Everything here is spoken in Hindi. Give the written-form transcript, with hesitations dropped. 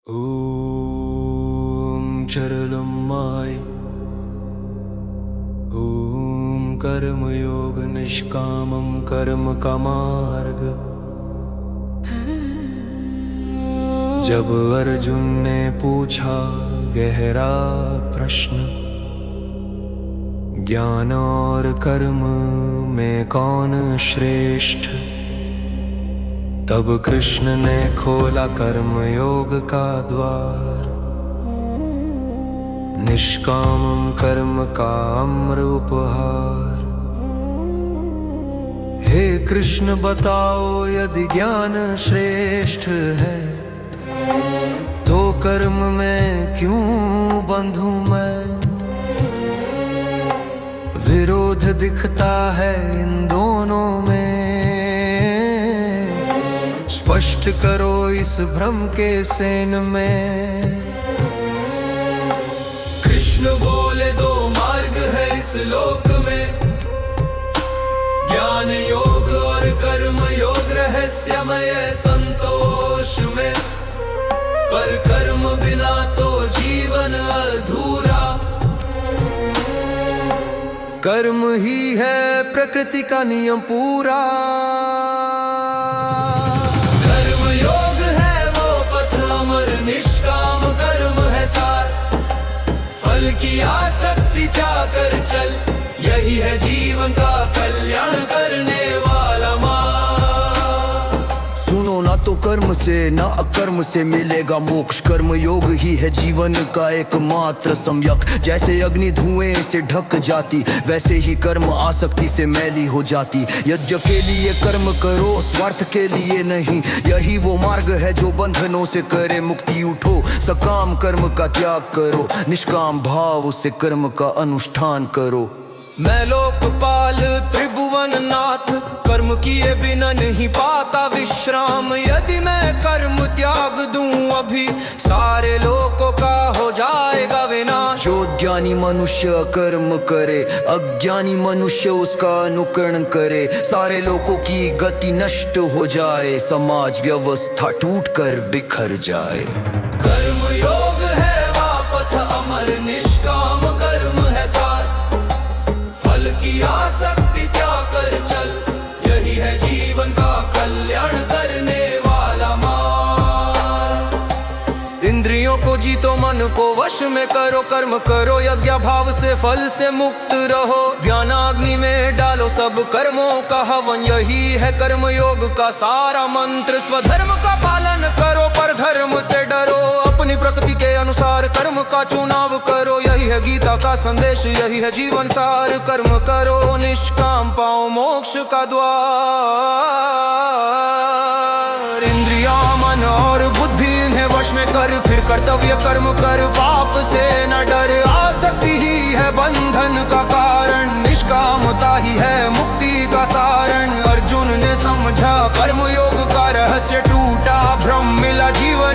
ॐ चरलम्माय ॐ कर्मयोग निष्कामं कर्म का मार्ग। जब अर्जुन ने पूछा गहरा प्रश्न, ज्ञान और कर्म में कौन श्रेष्ठ, तब कृष्ण ने खोला कर्म योग का द्वार। निष्कामं कर्म का अमर उपहार। हे कृष्ण बताओ, यदि ज्ञान श्रेष्ठ है तो कर्म में क्यों बंधूं मैं। विरोध दिखता है इन दोनों में, स्पष्ट करो इस भ्रम के सेन में। कृष्ण बोले दो मार्ग है इस लोक में, ज्ञान योग और कर्म योग रहस्यमय संतोष में। पर कर्म बिना तो जीवन अधूरा, कर्म ही है प्रकृति का नियम पूरा। कर्म योग है वो पथ अमर, निष्काम कर्म है सार। फल की आसक्ति त्याग कर चल, यही है जीवन का कल्याण करने वाला मार्ग। सुनो, ना तो कर्म से ना अकर्म से मिलेगा मोक्ष। कर्म योग ही है जीवन का एकमात्र सम्यक। जैसे अग्नि धुएं से ढक जाती, वैसे ही कर्म आसक्ति से मैली हो जाती। यज्ञ के लिए कर्म करो, स्वार्थ के लिए नहीं। यही वो मार्ग है जो बंधनों से करे मुक्ति। उठो, सकाम कर्म का त्याग करो, निष्काम भाव से कर्म का अनुष्ठान करो। मैं लोकपाल त्रिभुवन नाथ, कर्म किए बिना नहीं पाता विश्राम। यदि मैं कर्म त्याग दूं अभी, सारे लोकों का हो जाएगा विनाश। जो ज्ञानी मनुष्य कर्म करे, अज्ञानी मनुष्य उसका अनुकरण करे। सारे लोगों की गति नष्ट हो जाए, समाज व्यवस्था टूट कर बिखर जाए। कर्म योग है वापथ अमर, निष्काम कर्म है सार। फल की आसक्ति त्याग कर चल, यही है जीवन का कल्याण करने वाला मार्ग। इंद्रियों को जीतो, मन को वश में करो। कर्म करो यज्ञ भाव से, फल से मुक्त रहो। ज्ञानाग्नि में डालो सब कर्मों का हवन। यही है कर्म योग का सारा मंत्र। स्वधर्म का पालन करो, पर धर्म से डरो। अपनी प्रकृति के अनुसार कर्म का चुनाव करो। यही है गीता का संदेश, यही है जीवन सार। कर्म करो निष्काम, पाओ मोक्ष का द्वार। इंद्रिया मन और बुद्धि इन्हें वश में कर, फिर कर्तव्य कर्म कर। पाप से न डर, आसक्ति ही है बंधन का कारण। निष्कामता ही है मुक्ति का सारण। अर्जुन ने समझा कर्म योग का रहस्य, टूटा भ्रम, मिला जीवन